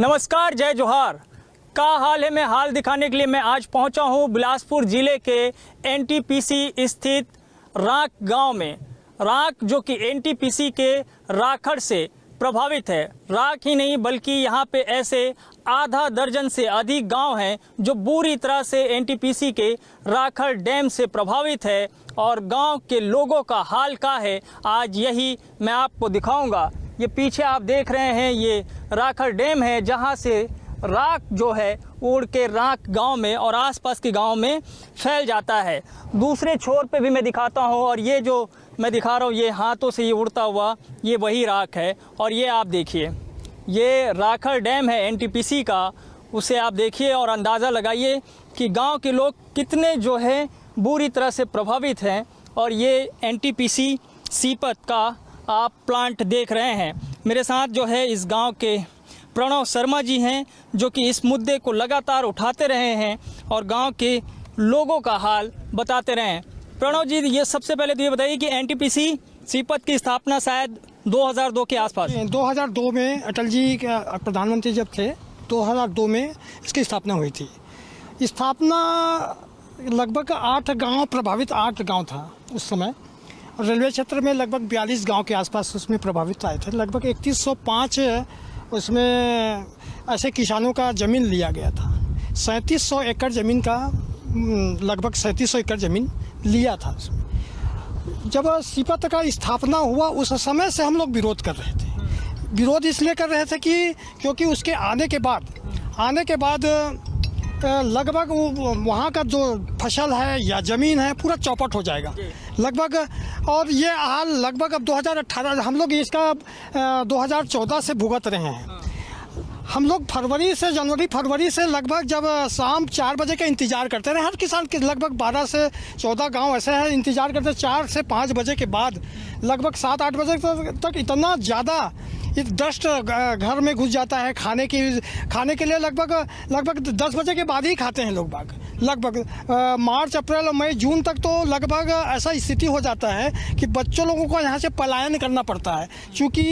नमस्कार, जय जोहार। का हाल है मैं हाल दिखाने के लिए मैं आज पहुंचा हूं बिलासपुर ज़िले के एनटीपीसी स्थित राख गांव में। राख जो कि एनटीपीसी के राखड़ से प्रभावित है। राख ही नहीं बल्कि यहां पे ऐसे आधा दर्जन से अधिक गांव हैं जो बुरी तरह से एनटीपीसी के राखड़ डैम से प्रभावित है। और गांव के लोगों का हाल क्या है आज यही मैं आपको दिखाऊंगा। ये पीछे आप देख रहे हैं ये राखड़ डैम है जहां से राख जो है उड़ के राख गांव में और आसपास के गांव में फैल जाता है। दूसरे छोर पे भी मैं दिखाता हूं और ये जो मैं दिखा रहा हूं ये हाथों से ये उड़ता हुआ ये वही राख है। और ये आप देखिए ये राखड़ डैम है एनटीपीसी का, उसे आप देखिए और अंदाज़ा लगाइए कि गांव के लोग कितने जो है बुरी तरह से प्रभावित हैं। और ये एनटीपीसी सीपत का आप प्लांट देख रहे हैं। मेरे साथ जो है इस गांव के प्रणव शर्मा जी हैं जो कि इस मुद्दे को लगातार उठाते रहे हैं और गांव के लोगों का हाल बताते रहे हैं। प्रणव जी, ये सबसे पहले तो ये बताइए कि एनटीपीसी सीपत की स्थापना शायद 2002 के आसपास 2002 में अटल जी प्रधानमंत्री जब थे 2002 में इसकी स्थापना हुई थी। स्थापना लगभग 8 गांव प्रभावित 8 गांव था उस समय। रेलवे क्षेत्र में लगभग 42 गांव के आसपास उसमें प्रभावित आए थे। लगभग 3105 उसमें ऐसे किसानों का ज़मीन लिया गया था। 3700 एकड़ ज़मीन का लगभग 3700 एकड़ ज़मीन लिया था उसमें। जब सीपत का स्थापना हुआ उस समय से हम लोग विरोध कर रहे थे। विरोध इसलिए कर रहे थे कि क्योंकि उसके आने के बाद लगभग वहाँ का जो फसल है या ज़मीन है पूरा चौपट हो जाएगा लगभग। और ये हाल लगभग अब 2018 हम लोग इसका 2014 से भुगत रहे हैं। हम लोग जनवरी फरवरी से लगभग जब शाम 4 बजे का इंतज़ार करते रहे। हर किसान के लगभग 12 से 14 गांव ऐसे हैं इंतज़ार करते। 4 से 5 बजे के बाद लगभग 7-8 बजे तक इतना ज़्यादा डस्ट घर में घुस जाता है। खाने के लिए लगभग 10 बजे के बाद ही खाते हैं लोग बाग। लगभग मार्च अप्रैल और मई जून तक तो लगभग ऐसा स्थिति हो जाता है कि बच्चों लोगों को यहाँ से पलायन करना पड़ता है। क्योंकि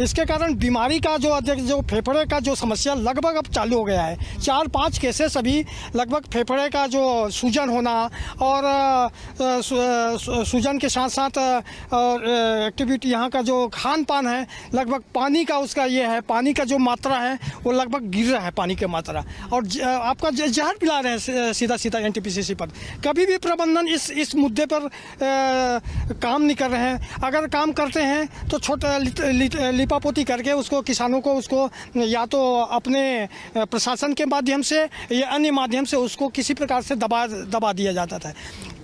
इसके कारण बीमारी का जो फेफड़े का जो समस्या लगभग अब चालू हो गया है। 4-5 केसेस अभी लगभग फेफड़े का जो सूजन होना और सूजन के साथ साथ एक्टिविटी यहाँ का जो खान पान है लगभग पानी का उसका ये है, पानी का जो मात्रा है वो लगभग गिर रहा है पानी की मात्रा। और आपका जहर पिला रहे हैं सीधा एनटीपीसी सीपत। कभी भी प्रबंधन इस मुद्दे पर काम नहीं कर रहे हैं। अगर काम करते हैं तो छोटा लिपापोती करके उसको किसानों को उसको या तो अपने प्रशासन के माध्यम से या अन्य माध्यम से उसको किसी प्रकार से दबा दिया जाता था।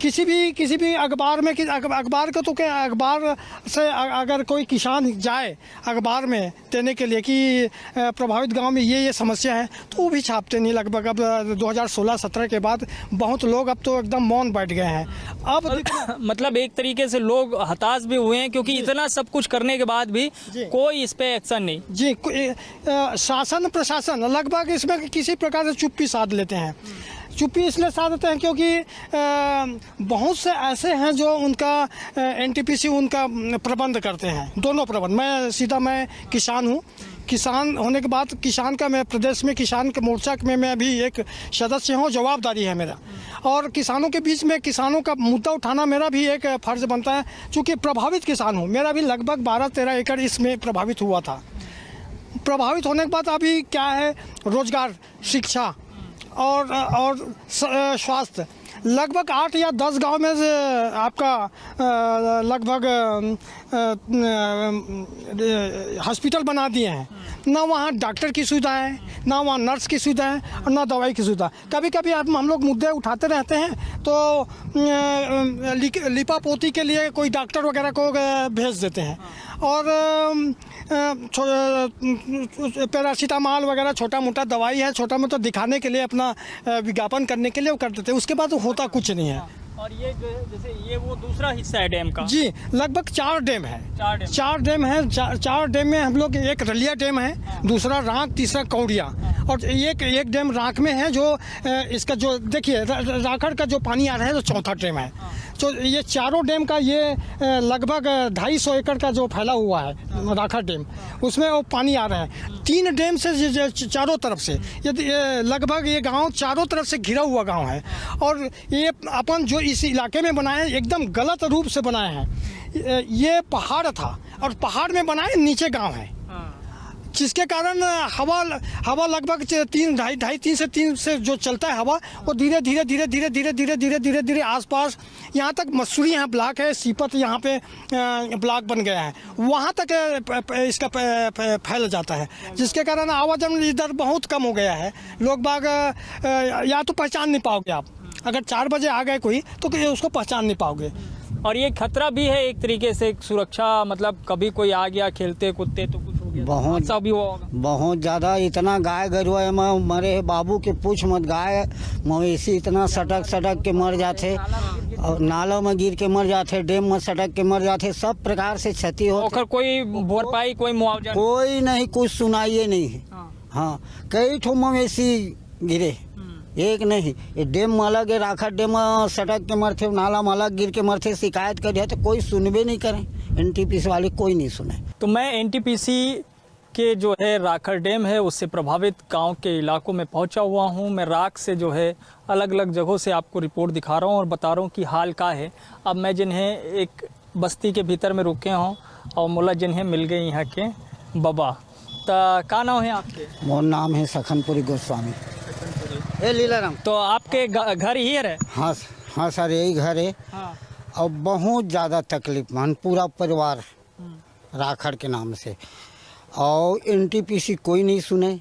किसी भी अखबार में अखबार को तो क्या अखबार से अगर कोई किसान जाए अखबार में देने के लिए कि प्रभावित गांव में ये समस्या है तो वो भी छापते नहीं। लगभग अब 2016-17 के बाद बहुत लोग अब तो एकदम मौन बैठ गए हैं। अब मतलब एक तरीके से लोग हताश भी हुए हैं क्योंकि इतना सब कुछ करने के बाद भी कोई इस पे एक्शन नहीं। जी, शासन प्रशासन लगभग इसमें किसी प्रकार से चुप्पी साध लेते हैं। चुप्पी इसलिए साधते हैं क्योंकि बहुत से ऐसे हैं जो उनका एनटीपीसी उनका प्रबंध करते हैं। दोनों प्रबंध। मैं किसान हूँ। किसान होने के बाद किसान का मैं प्रदेश में किसान के मोर्चा में मैं भी एक सदस्य हूँ। जवाबदारी है मेरा और किसानों के बीच में किसानों का मुद्दा उठाना मेरा भी एक फ़र्ज़ बनता है। चूँकि प्रभावित किसान हूँ, मेरा भी लगभग 12-13 एकड़ इसमें प्रभावित हुआ था। प्रभावित होने के बाद अभी क्या है, रोज़गार, शिक्षा और स्वास्थ्य लगभग 8 या 10 गांव में से आपका लगभग हॉस्पिटल बना दिए हैं। ना वहाँ डॉक्टर की सुविधा है, ना वहाँ नर्स की सुविधा है और ना दवाई की सुविधा। कभी कभी हम लोग मुद्दे उठाते रहते हैं तो लिपापोती के लिए कोई डॉक्टर वगैरह को भेज देते हैं और पैरासीटामॉल वगैरह छोटा मोटा दवाई है, छोटा मोटा दिखाने के लिए अपना विज्ञापन करने के लिए वो कर देते हैं। उसके बाद होता कुछ नहीं है। और ये जैसे ये वो दूसरा हिस्सा है डैम का। जी, लगभग 4 डैम है। 4 डैम है। 4 डैम में हम लोग एक रलिया डैम है, दूसरा राख, तीसरा कौड़िया और एक डैम राख में है जो इसका जो देखिए राखड़ का जो पानी आ रहा है तो चौथा डैम है। जो ये चारों डैम का ये लगभग 250 एकड़ का जो फैला हुआ है राखड़ डैम, उसमें वो पानी आ रहा है 3 डैम से चारों तरफ से। ये लगभग ये गांव चारों तरफ से घिरा हुआ गांव है। और ये अपन जो इस इलाके में बनाए एकदम गलत रूप से बनाए हैं। ये पहाड़ था और पहाड़ में बनाए नीचे गांव है, जिसके कारण हवा लगभग 3 से जो चलता है हवा, वो धीरे धीरे आसपास यहाँ तक मसूरी यहाँ ब्लॉक है, सीपत यहाँ पे ब्लॉक बन गया है, वहाँ तक इसका फैल जाता है, जिसके कारण आवाजाही इधर बहुत कम हो गया है। लोग बाग या तो पहचान नहीं पाओगे आप, अगर 4 बजे आ गए कोई तो उसको पहचान नहीं पाओगे। और ये खतरा भी है एक तरीके से, सुरक्षा, मतलब कभी कोई आ गया खेलते कुत्ते तो कुछ हो गया, बहुत भी होगा। बहुत ज़्यादा, इतना गाय गरुआ में मरे बाबू के पूछ मत, गाय मवेशी इतना सटक के मर जाते, और नालों में गिर के मर जाते, डैम में सटक के मर जाते, सब प्रकार से क्षति होती। कोई भरपाई, कोई मुआवजा कोई नहीं, कुछ सुनाइए नहीं है। हाँ, कई ठो मवेशी गिरे, एक नहीं। ये डैम में अलग है, राखड़ डैम में सटक के मरते, नाला में अलग गिर के मरते, शिकायत कर दिया तो कोई सुनबे नहीं करें, एनटीपीसी वाले कोई नहीं सुने। तो मैं एनटीपीसी के जो है राखड़ डैम है उससे प्रभावित गांव के इलाकों में पहुंचा हुआ हूं। मैं राख से जो है अलग अलग जगहों से आपको रिपोर्ट दिखा रहा हूं और बता रहा हूं कि हाल का है। अब मैं जिन्हें एक बस्ती के भीतर में रुके हूँ और मुला जिन्हें मिल गए यहाँ के बाबा, तो का नाम है आपके? मोर नाम है सखनपुरी गोस्वामी। लीलाराम। तो आपके घर ही है? हाँ सर, यही घर है। हाँ। और बहुत ज़्यादा तकलीफ मान, पूरा परिवार राखड़ के नाम से, और एनटीपीसी कोई नहीं सुने,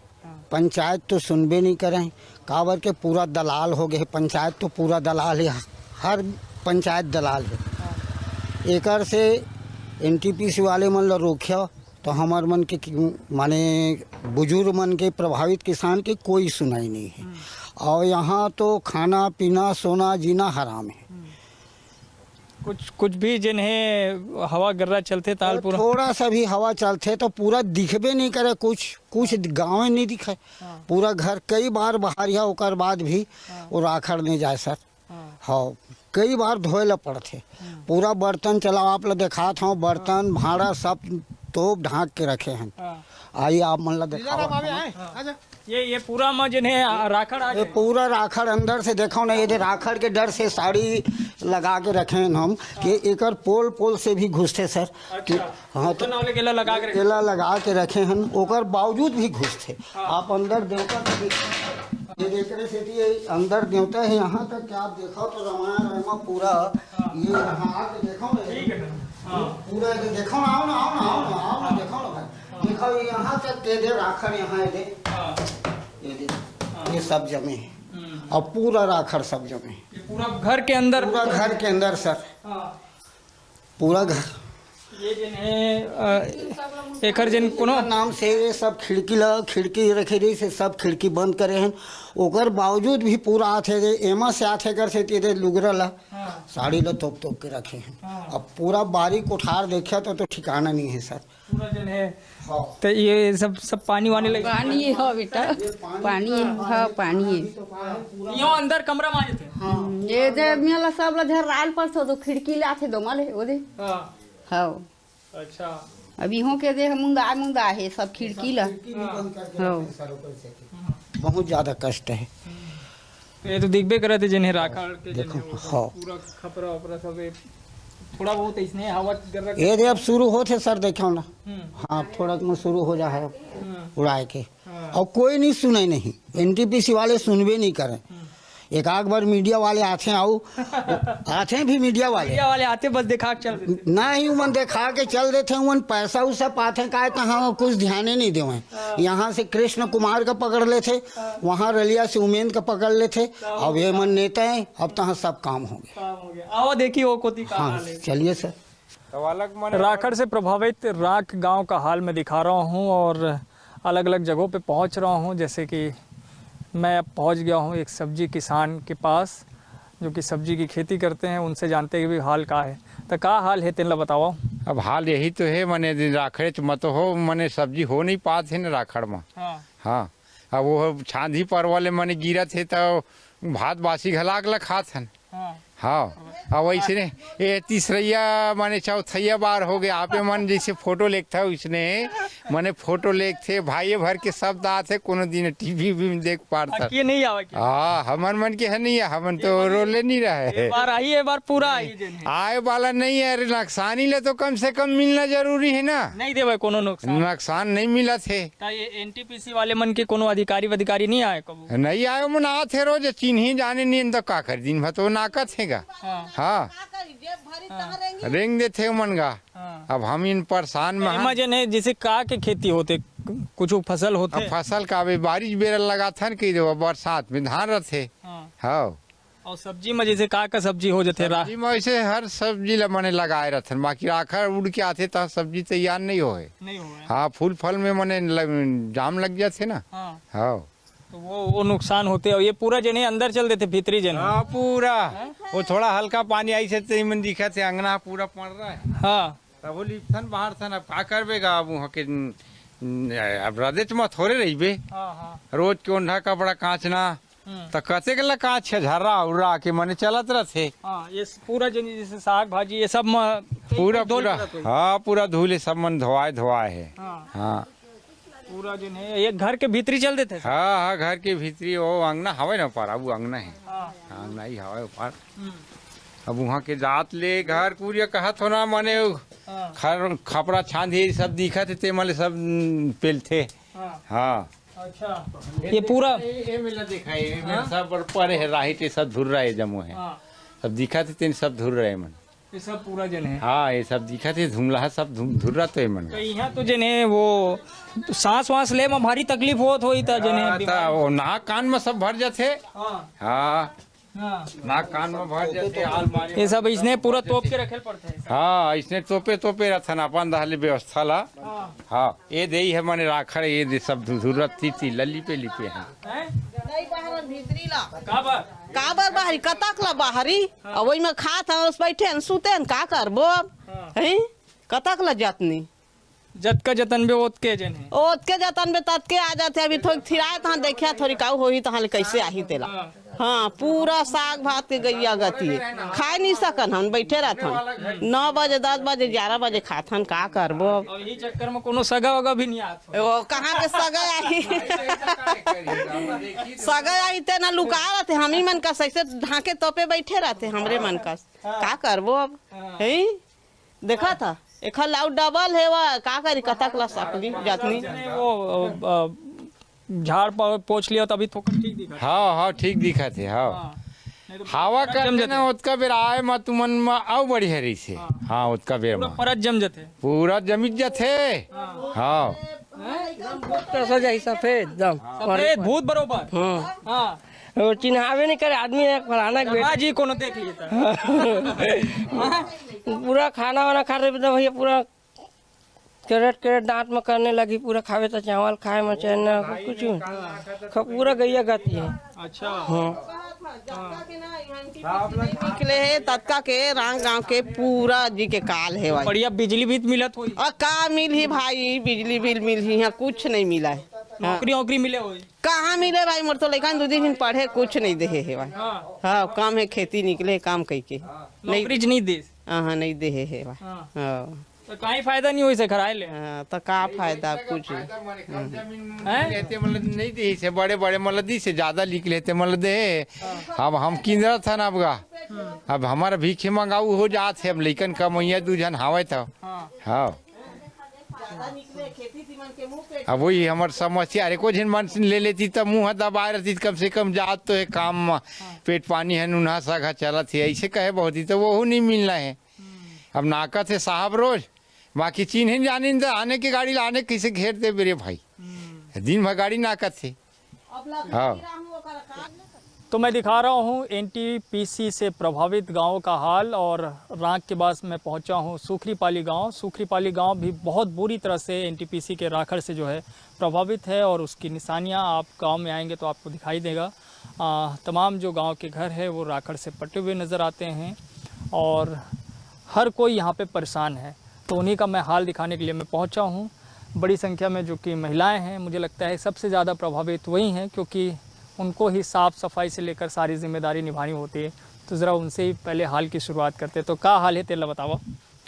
पंचायत तो सुनबे नहीं करें, काबर के पूरा दलाल हो गए, पंचायत तो पूरा दलाल है, हर पंचायत दलाल है। एकर से एनटीपीसी वाले मन ला रोकिया तो हमार मन के माने बुजुर्ग मन के, प्रभावित किसान के कोई सुनाई नहीं है। और यहाँ तो खाना पीना सोना जीना हराम है। कुछ भी जिन्हें हवा गर्रा चलते ताल पूरा, थोड़ा सा भी हवा चलते तो पूरा दिखबे नहीं करे, कुछ गाँव में नहीं दिखे, पूरा घर कई बार बहारिया होकर बाद भी वो राखड़ नहीं जाए सर। हाँ, कई बार धोए ला पड़ते, पूरा बर्तन चलाओ, आप लोग देखा था, बर्तन भाड़ा सब तोप ढांक के रखे हैं। आइए आप मन ला देखा, ये पूरा में जिन्हें राखड़ आ ये पूरा राखड़ अंदर से देखो ना, ये राखड़ के डर से साड़ी लगा के रखे हैं हम कि एकर पोल से भी घुसते सर। हाँ, तो केला लगा के रखे हैं, ओकर बावजूद भी घुसते। आप अंदर देवता ये देख रहे थे, ये अंदर देवता है यहाँ तक, क्या आप देखो तो रामायण पूरा ये यहाँ आके देखो ना, पूरा देखो ना, आओ ना देखो ना भाई, देखो यहाँ तक दे राखड़, यहाँ ये सब जमे है, और पूरा राखड़ सब जमे है, पूरा घर के अंदर, पूरा घर के अंदर सर, पूरा घर। ये जिन्हें एकर जिन कोनो नाम से ये सब खिड़की रखे रही से सब खिड़की बंद करे हैं, ओकर बावजूद भी पूरा आथे दे एमा से आथे कर से तेरे लुगरा ला साड़ी ला तोप के रखे हैं। अब पूरा बारीक उठार देखा तो ठिकाना नहीं है सर, पूरा जिन्हें। तो ये सब पानी वाने लगे, पानी है बेटा, पानी है, पानी है। यहाँ अंदर कमरा माजे थे। ये जे मेला सब ला झर राल पर तो खिड़की ला थे दो माले ओदे। हाँ, अच्छा। अभी हो के दे मुंगा है सब खिड़की ला। हाँ, बहुत ज्यादा कष्ट है। ये तो दिखबे करे थे जिन्हें राखड़ के, देखो, हाँ, पूरा खपरा उपरा सब थोड़ा बहुत इसने हवा कर ये दे अब शुरू होते सर, देखो ना। हाँ, थोड़ा में शुरू हो जाए उड़ाए के, और कोई नहीं सुने, नहीं एनटीपीसी वाले सुनबे नहीं करें। एक आग बार मीडिया वाले आते भी मीडिया वाले आते बस दिखा के चल ना ही उमन देखा के चल देते, उमन पैसा उसा पाते का कहाँ कुछ ध्यान ही नहीं देवे। यहाँ से कृष्ण कुमार का पकड़ लेते, वहाँ रलिया से उमेंद का पकड़ लेते, अब ये मन नेता है, अब तहाँ सब काम हो गया। आओ देखिए वो कोती का हाँ, चलिए सर। राखड़ से प्रभावित राख गांव का हाल मैं दिखा रहा हूं और अलग अलग जगहों पे पहुंच रहा हूं। जैसे कि मैं अब पहुंच गया हूं एक सब्जी किसान के पास जो कि सब्जी की खेती करते हैं, उनसे जानते हैं कि हाल का है। तो का हाल है तेला बताओ। अब हाल यही तो है, मने राखड़े मत हो, मने सब्जी हो नहीं पाते है ना राखड़ में। हाँ, अब वो छांधी पर वाले मने गिरा थे तो भात बासी घला के खात हन। हाँ अब वैसे ये तीसरैया माने चौथैया बार हो गया आप मन जैसे फोटो लेखता है उसने माने फोटो लेखते भाई भर के सब आते कोनो दिन टीवी भी देख पाता ये नहीं आवा क्या हाँ हमन मन के है नहीं है हमन तो रोले नहीं रहे बार आई है बार पूरा आई है आए वाला नहीं है अरे नुकसानी ले तो कम से कम मिलना जरूरी है ना नहीं देवे कोनो नुकसान नुकसान नहीं मिला थे ता ये एनटीपीसी वाले मन के कोनो अधिकारी नहीं आए कबू नहीं आयो मन आते रोज चिन्ह जाने नहीं तो का कर दिन भर तो नाका थेगा हाँ रेंग देते मन गा अब हम इन परेशान में हैं। इमेजिन है जैसे का के खेती होते कुछ फसल होते अब फसल का अभी बारिश बेरल लगा था न कि जो बरसात में धान रहते हाँ और सब्जी में जैसे का सब्जी हो जाते सब्जी में ऐसे हर सब्जी ला मने लगाए रहते बाकी राखा उड़ के आते तो सब्जी तैयार नहीं होए नहीं हुआ हाँ फूल फल में मने जाम लग जाते ना हाँ तो वो नुकसान होते और ये पूरा जने अंदर चल देते भीतरी जने हाँ पूरा वो थोड़ा हल्का पानी आई से तो मन दिखा थे अंगना पूरा पड़ रहा है हाँ तब वो लिपथन बाहर थन अब का करबेगा अब वहाँ के अब रदेच में थोड़े रही बे रोज के ओंढा कपड़ा कांचना तो कते गला कांच झर्रा उर्रा के मने चलत रहते ये पूरा जने जैसे साग भाजी ये सब पूरा पूरा हाँ पूरा धूले सब मन धोआए है हाँ पूरा जो है ये घर के भीतरी चल देते हाँ हाँ घर के भीतरी वो अंगना हवे ना पार अब अंगना है अंगना ही हवे पार अब वहाँ के जात ले घर पूरी कहत हो ना मने खपरा छांदी सब दिखा थे मले सब पेल थे हाँ अच्छा ये पूरा ये मिला दिखाई सब पड़े है राही ते सब धुर रहे जमो है सब दिखा थे सब धुर रहे मन ये सब पूरा जन है हाँ ये सब दिखा थे धुमला सब धुर रहा तो मन तो यहाँ तो जने वो सांस वास ले में भारी तकलीफ होत होई था जने वो नाक कान में सब भर जाते हाँ नाक कान में भर जाते अलमारी ये सब इसने पूरा तोप के रखे पड़ते है हाँ इसने तोपे रहता ना अपन दहले व्यवस्था ला हाँ ये दे है माने राखड़ ये दे सब जरूरत थी लली पे लिपे हैं नहीं बाहर भीतरी ला काबर काबर बाहरी कतक ला बाहरी और वही में खात हैं उस बैठे सुते का करबो हैं कतक ला जातनी जत का जतन बे ओत के जन है ओत के जतन बे तत के आ जाते अभी थोड़ी थिराए तहां देखिया थोड़ी काऊ होई तहां कैसे आही तेला हाँ पूरा साग भात के गैया गति खाए नहीं सकन हम बैठे रहथन 9 बजे 10 बजे 11 बजे खाथन का करबो और यही चक्कर में कोनो सगा वगा भी नहीं आत वो कहाँ के सगा आई सगा आई ते ना लुका रहते हम ही मन का सैसे ढाके तोपे बैठे रहते हमरे मन का करबो अब है देखा था एक लाउ डबल है वो का करी कतक ला सकली जातनी वो झाड़ पोछ लिया तभी थोड़ा ठीक दिखा हाँ हाँ ठीक दिखा थे हाँ हवा कर ना उसका बेर आए मत मन में आओ बढ़िया रही से हाँ उसका बेर में परत जम जाते पूरा जमित जाते हाँ सफेद दम सफेद भूत बरोबर हाँ वो चिन्हावे नहीं करे आदमी एक फलाना के हाँ जी कोनो देख लिए पूरा खाना वाना खा रहे तो भैया पूरा कैरेट दांत में करने लगी पूरा खावे तो चावल खाए में चैन कुछ पूरा गैया गाती है अच्छा निकले है तत्का के रांग गांव के पूरा जी के काल है भाई बढ़िया बिजली भी मिलत हुई और का मिल ही भाई बिजली बिल मिल ही यहाँ कुछ नहीं मिला है नौकरी मिले हुई कहाँ मिले भाई मोर तो लेकिन 2 दिन पढ़े कुछ नहीं दे है भाई हाँ काम है खेती निकले काम कही के नौकरी नहीं दे हाँ नहीं दे है भाई हाँ तो कहीं फायदा नहीं हुई से खराए ले तो का फायदा कुछ लेते मतलब नहीं दी से बड़े बड़े मतलब दी से ज्यादा लिख लेते मतलब दे अब हम किंदरा था ना अब हमारा भीखे मंगाऊ हो जात है अब लेकिन कमैया 2 जन हावे था हाँ अब वही हमार समस्या अरे कोई मन ले लेती तब मुँह दबा रहती कम से कम जात तो है काम में पेट पानी है नूना सागा चला थी ऐसे कहे बहुत ही तो वो नहीं मिलना है अब नाका थे साहब रोज बाकी चिन्ह जाने तो आने की गाड़ी लाने किसे घेर दे मेरे भाई दिन भर गाड़ी नाका थे हाँ तो मैं दिखा रहा हूँ एनटीपीसी से प्रभावित गांव का हाल और रांक के पास मैं पहुंचा हूँ सुखरीपाली गांव भी बहुत बुरी तरह से एनटीपीसी के राखड़ से जो है प्रभावित है और उसकी निशानियां आप गांव में आएंगे तो आपको दिखाई देगा। तमाम जो गांव के घर है वो राखड़ से पटे हुए नज़र आते हैं और हर कोई यहाँ पे परेशान है। तो उन्हीं का मैं हाल दिखाने के लिए मैं पहुँचा हूँ। बड़ी संख्या में जो कि महिलाएँ हैं, मुझे लगता है सबसे ज़्यादा प्रभावित वही हैं क्योंकि उनको ही साफ़ सफाई से लेकर सारी जिम्मेदारी निभानी होती है। तो तो ज़रा उनसे ही पहले हाल की शुरुआत करते। तो का हाल है तेला बताओ?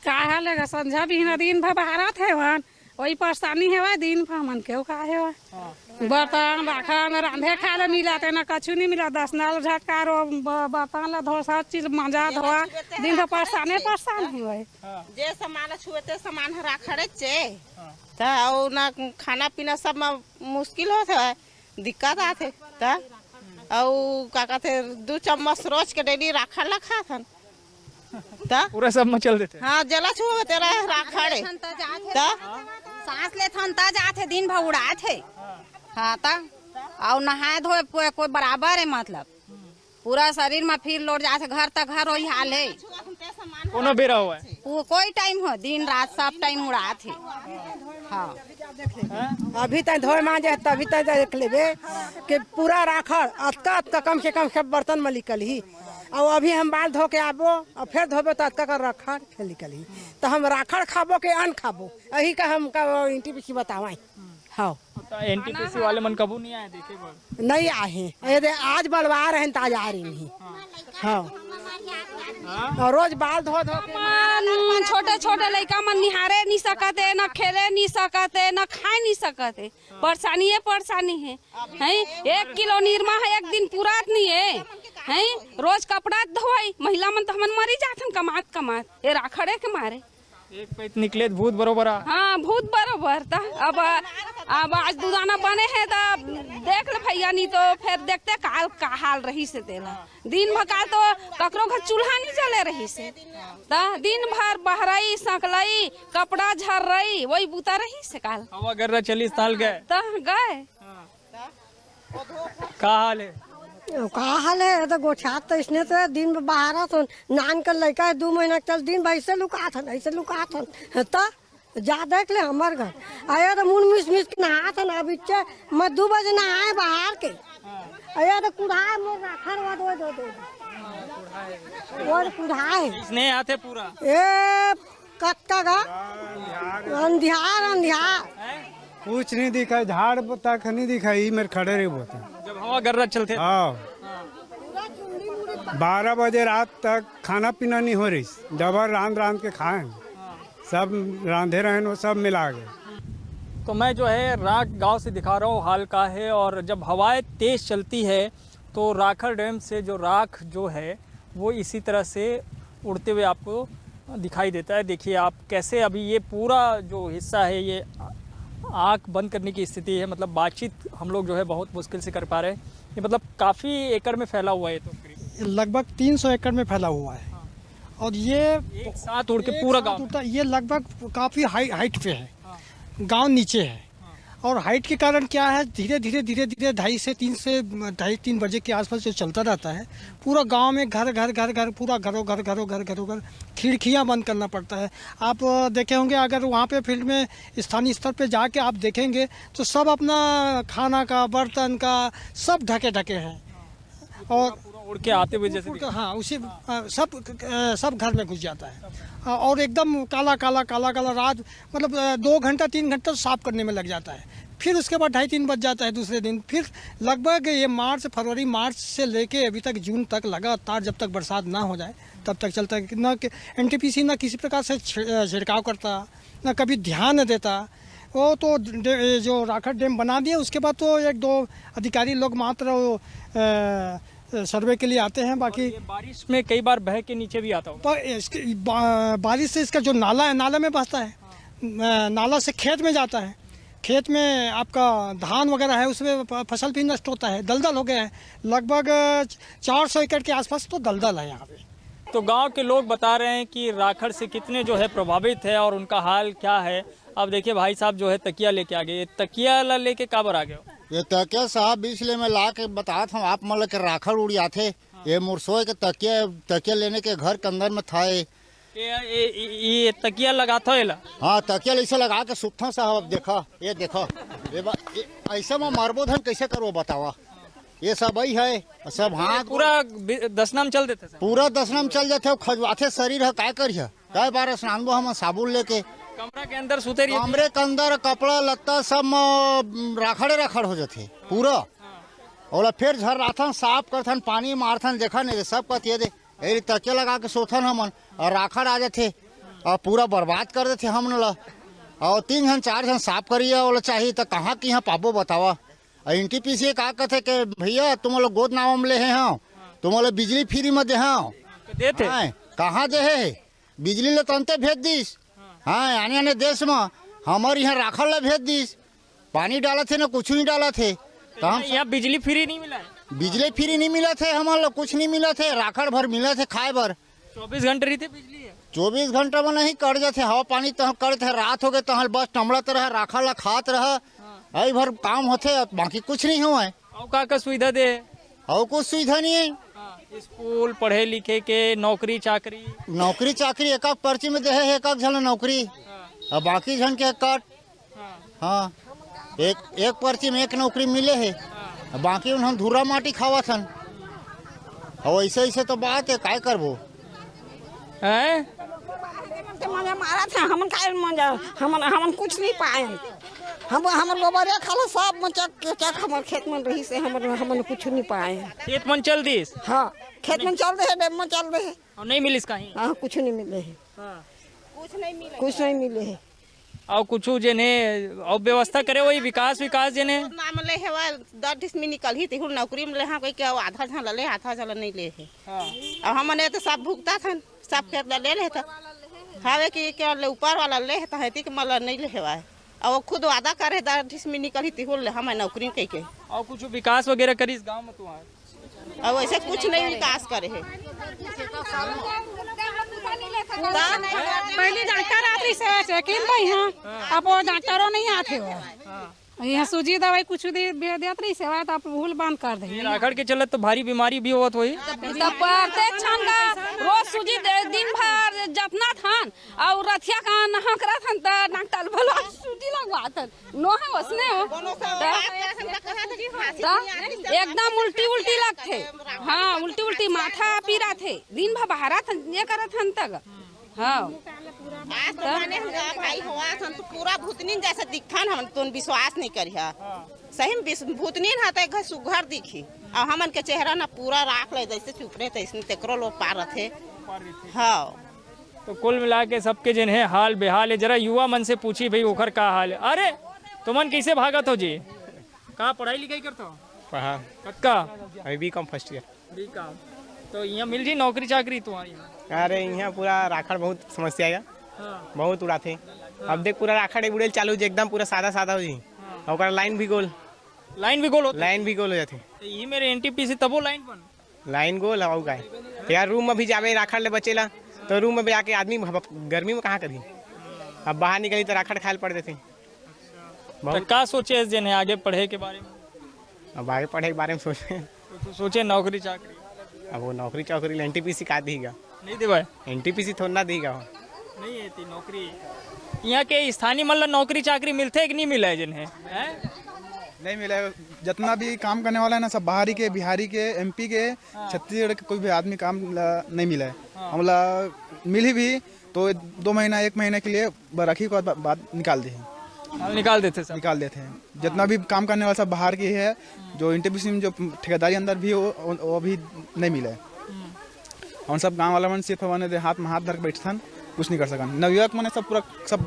का हाल है संझा भी दिन भर बहारत है वन वही परेशानी है वह दिन भर मन के का है बर्तन राखन रांधे खाए ला मिला ना कछु नहीं मिला 10 नल झटका रो बर्तन ला धो सब चीज मंजा धोआ दिन भर परेशान हुए जे सामान छुएते सामान राखड़े चे तो ना खाना पीना सब में मुश्किल होते है दिक्कत आते तो का कहते 2 चम्मच रोज के डेली राखड़ ला खाथन पूरा सब में चल देते। हाँ जला छुए तेरा राखड़े सांस ले थन त जाते दिन भर उड़ाते। हाँ ता और नहाए धोए कोई बराबर है मतलब पूरा शरीर में फिर लौट जाते घर तक घर वही हाल है कोनो बेरा हुआ है कोई टाइम हो दिन रात सब टाइम उड़ाते। हाँ अभी तक धोए मांजे तभी तक देख लेबे कि पूरा राखड़ अतका कम से कम सब बर्तन में निकल ही और अभी हम बाल धो के आबो और फिर धोबे तो अतका का राखड़ खेल निकल ही तो हम राखड़ खाबो के अन्न खाबो यही का हम का NTPC बतावाई। हाँ NTPC वाले मन कबू नहीं आए देखे नहीं आए आज बलवा रहे आज आ रही नहीं। हाँ और रोज बाल धो छोटे छोटे लड़का मन निहारे नहीं सकते न खेले नहीं सकते न खाए नहीं सकते परेशानी है 1 किलो निरमा है एक दिन पूरा नहीं है रोज कपड़ा धोई महिला मन तो हमन मरी जाथन कमात ये राखड़े के मारे एक पैत निकले भूत बरोबर। हाँ भूत बरोबर था अब आज दुदाना बने हैं तो देख ले भैया नहीं तो फिर देखते काल का हाल रही से तेला दिन भर काल तो ककरो घर चूल्हा नहीं जले रही से दिन भर बहरई सकलई कपड़ा झर रही वही बूता रही से काल हवा गर्रा 40 साल गए गए का हाल है तो गोछात तो इसने तो दिन में बाहर तो नान कर लड़का 2 महीना चल दिन भाई ऐसे लुका थन तो जा देख ले हमार घर आया तो मुन मिस के नहा था ना अभी मैं 2 बजे नहाए बाहर के आया तो कुढ़ाए मोर राखड़ वा दो और कुढ़ाए इसने आते पूरा ए कत्ता का अंधियार कुछ नहीं दिखा झाड़ तक नहीं दिखाई मेरे खड़े रहे बोलते जब हवा गर्रा चलते। हाँ 12 बजे रात तक खाना पीना नहीं हो रही डबर रांध के खाए सब रांधे रहे वो सब मिला गए। तो मैं जो है राख गांव से दिखा रहा हूँ हाल का है और जब हवाएं तेज़ चलती है तो राखड़ डैम से जो राख जो है वो इसी तरह से उड़ते हुए आपको दिखाई देता है। देखिए आप कैसे अभी ये पूरा जो हिस्सा है ये आँख बंद करने की स्थिति है मतलब बातचीत हम लोग जो है बहुत मुश्किल से कर पा रहे हैं। ये मतलब काफ़ी एकड़ में फैला हुआ है तो लगभग 300 एकड़ में फैला हुआ है और ये एक साथ उड़ के पूरा गाँव ये लगभग काफ़ी हाइट पे है गांव नीचे है और हाइट के कारण क्या है धीरे धीरे 2:30 से 3 बजे के आसपास जो चलता रहता है पूरा गांव में घर पूरा घरों खिड़कियां बंद करना पड़ता है। आप देखे होंगे अगर वहाँ पे फील्ड में स्थानीय स्तर पे जाके आप देखेंगे तो सब अपना खाना का बर्तन का सब ढके हैं और उड़ के आते हुए जैसे हाँ उसी सब घर में घुस जाता है और एकदम काला रात मतलब 2 घंटा 3 घंटा साफ करने में लग जाता है। फिर उसके बाद 2:30-3 बज जाता है दूसरे दिन। फिर लगभग ये फरवरी मार्च से लेके अभी तक जून तक लगातार जब तक बरसात ना हो जाए तब तक चलता है। न NTPC ना किसी प्रकार से छिड़काव करता ना कभी ध्यान देता। वो तो जो राखड़ डैम बना दिया उसके बाद तो 1-2 अधिकारी लोग मात्र सर्वे के लिए आते हैं। बाकी बारिश में कई बार बह के नीचे भी आता हूँ। बारिश से इसका जो नाला है नाला में बसता है, नाला से खेत में जाता है, खेत में आपका धान वगैरह है उसमें फसल भी नष्ट होता है। दलदल हो गया है लगभग 400 एकड़ के आसपास तो दलदल है यहाँ पे। तो गांव के लोग बता रहे हैं कि राखड़ से कितने जो है प्रभावित है और उनका हाल क्या है। अब देखिए भाई साहब जो है तकिया लेके आ गए। तकिया लेके काबर आ गए? ये तकिया साहब इसलिए मैं ला के बता था आप मतलब के राखड़ उड़ जाते ये मुरसोए के तकिया लेने के घर के अंदर में था ये तकिया लगा था। हाँ तकिया ऐसे लगा के सुखा साहब देखो ये ऐसे में मारबो धन कैसे करो बतावा। ये सब ही है सब। हाँ पूरा 10 नाम चल देते पूरा 10 नाम चल जाते खजवाते शरीर है काय करिए कई बार स्नान हम साबुन लेके कमरा के अंदर सुते कमरे के अंदर कपड़ा लत्ता सब राखड़े हो जाते पूरा और फिर झर राथन साफ करथन पानी मारथन देखा नहीं सब कहते यही तकिया लगा के सोथन हमन और राखड़ आ जाते और पूरा बर्बाद कर देते हमन ला। और 3 जन 4 जन साफ करिए वाला चाहिए तो कहाँ की यहाँ पाबो बतावा। NTPC का कहते कि भैया तुम लोग गोद नाम ले हैं, तुम लोग बिजली फ्री में दे देते कहाँ दे है बिजली ले तंते भेज दीस। हाँ आने आने देश में हमारे यहाँ राखल ले भेज दीस, पानी डाला थे ना कुछ नहीं डाला थे। तो हम यहाँ बिजली फ्री नहीं मिला है? बिजली फ्री नहीं मिला थे, हमारे लोग कुछ नहीं मिला थे, राखड़ भर मिला थे खाए भर। 24 घंटे रहते बिजली है? 24 घंटा में नहीं कर जाते, हवा पानी तो करते रात हो गए तो बस टमड़त रहे राखड़ ला खात रहे, आई भर काम होते बाकी कुछ नहीं हुआ है। और का सुविधा दे? और कुछ सुविधा नहीं है। स्कूल पढ़े लिखे के नौकरी चाकरी एक पर्ची में दे है, एक जन नौकरी और बाकी जन के कट। हाँ एक पर्ची में एक नौकरी मिले है, बाकी उन्होंने धूरा माटी खावा थन। और ऐसे तो बात है, काय करबो हैं? मारा था हमन कुछ नहीं पाए। हम गोबरिया खाला सब मचक हमर खेत में रही से हमन कुछ नहीं पाए। खेत में चल दिस? हाँ खेत में चल रहे, डेम में चल रहे। और नहीं मिलिस कहीं? हाँ कुछ नहीं मिले है। कुछ नहीं मिले है। और कुछ जने और व्यवस्था करे वही विकास जने नाम ले है 10 में निकल ही तिहुर नौकरी में ले हाँ कोई क्या आधा झन ले आधा झन नहीं ले है। और हमने तो सब भुगता था, सब खेत ले ले था हावे कि क्या ले ऊपर वाला ले था है कि मतलब नहीं ले है। और खुद वादा करे 10 में निकल ही तिहुर ले हमें नौकरी कह के। और कुछ विकास वगैरह करी इस गाँव में तुम्हारे? और वैसे कुछ नहीं विकास करे है। पहले डॉक्टर आते से चेकिन भाई हाँ, अब वो डॉक्टरों नहीं आते हो। यहाँ सूजी दवाई कुछ देत रही सेवा तो आप भूल बंद कर दे। राखड़ के चलत तो भारी बीमारी भी होत होई। प्रत्येक क्षण का रोज सूजी दिन भर जतना थान और रथिया का नहा करा थान तो डॉक्टर बोलो सूजी लगवात नो है उसने हो एकदम उल्टी लगते। हाँ उल्टी माथा पीरा थे दिन भर बहारा था ये करा थान तक। हाँ भाई हुआ तो पूरा भूतनी जैसा दिखथन हम तो विश्वास नहीं करिया। सही भूतनी हाथे घर सुघर दिखी और हमन के चेहरा ना पूरा राख ले जैसे चुप रहे थे तेकरो लोग पार थे। हाँ तो कुल मिला के सबके जिन है हाल बेहाल है। जरा युवा मन से पूछी भाई ओखर का हाल है। अरे तुमन कैसे भागत हो जी? कहाँ पढ़ाई लिखाई करते हो? पढ़ा पक्का अभी B.Com फर्स्ट ईयर। B.Com तो यहाँ मिल जी नौकरी चाकरी तुम्हारी? अरे यहाँ पूरा राखड़ बहुत समस्या है। बहुत उड़ाते। अब देख पूरा राखड़ उड़ेल चालू एकदम पूरा सादा हो जी। और लाइन भी गोल हो जाते। ये मेरे NTPC तबो लाइन गोल हो गए यार। रूम में भी जावे राखड़ ले बचेला तो रूम में भी आके आदमी गर्मी में कहाँ करी। अब बाहर निकली तो राखड़ खाए पड़ देते। क्या सोचे इस दिन आगे पढ़े के बारे में? अब आगे पढ़े के बारे में सोचे नौकरी चाकरी। अब वो नौकरी चाकरी NTPC का देगा नहीं दे भाई। NTPC थोड़ा ना देगा नहीं है नौकरी। यहाँ के स्थानीय मतलब नौकरी चाकरी मिलते है कि नहीं मिला है जिन्हें? नहीं मिला है। जितना भी काम करने वाला है ना सब बाहरी के, बिहारी के, MP के, छत्तीसगढ़ के कोई भी आदमी काम नहीं मिला है। हमला मिली भी तो 2 महीना 1 महीने के लिए रखी के बाद निकाल देते हैं। जितना भी काम करने वाला सब बाहर की है। जो NTPC में जो ठेकेदारी अंदर भी वो भी नहीं मिला है। हम सब गांव वाला मन सिर्फ हमने हाथ में हाथ धर के बैठन कुछ नहीं कर सका। नवयुवक मैंने सब पूरा सब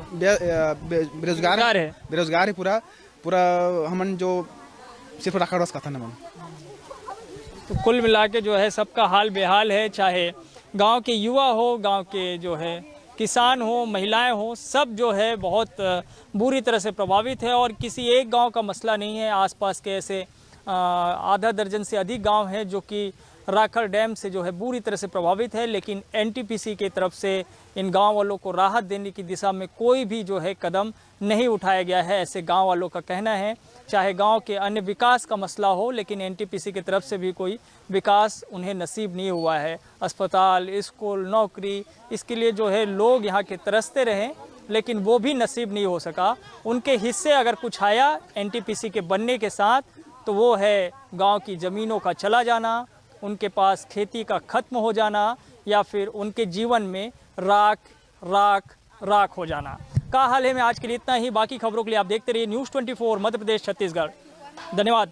बेरोजगार है पूरा हमन जो सिर्फ राखड़ बस का था मन। तो कुल मिला के जो है सबका हाल बेहाल है, चाहे गांव के युवा हो, गांव के जो है किसान हो, महिलाएं हो, सब जो है बहुत बुरी तरह से प्रभावित है। और किसी एक गांव का मसला नहीं है, आसपास के ऐसे आधा दर्जन से अधिक गांव हैं जो कि राखड़ डैम से जो है बुरी तरह से प्रभावित है। लेकिन NTPC की तरफ से इन गांव वालों को राहत देने की दिशा में कोई भी जो है कदम नहीं उठाया गया है, ऐसे गांव वालों का कहना है। चाहे गांव के अन्य विकास का मसला हो, लेकिन NTPC की तरफ से भी कोई विकास उन्हें नसीब नहीं हुआ है। अस्पताल, स्कूल, नौकरी, इसके लिए जो है लोग यहाँ के तरसते रहे, लेकिन वो भी नसीब नहीं हो सका। उनके हिस्से अगर कुछ आया NTPC के बनने के साथ तो वो है गांव की ज़मीनों का चला जाना, उनके पास खेती का खत्म हो जाना, या फिर उनके जीवन में राख हो जाना। का हाल है में आज के लिए इतना ही। बाकी खबरों के लिए आप देखते रहिए News 24 मध्य प्रदेश छत्तीसगढ़। धन्यवाद।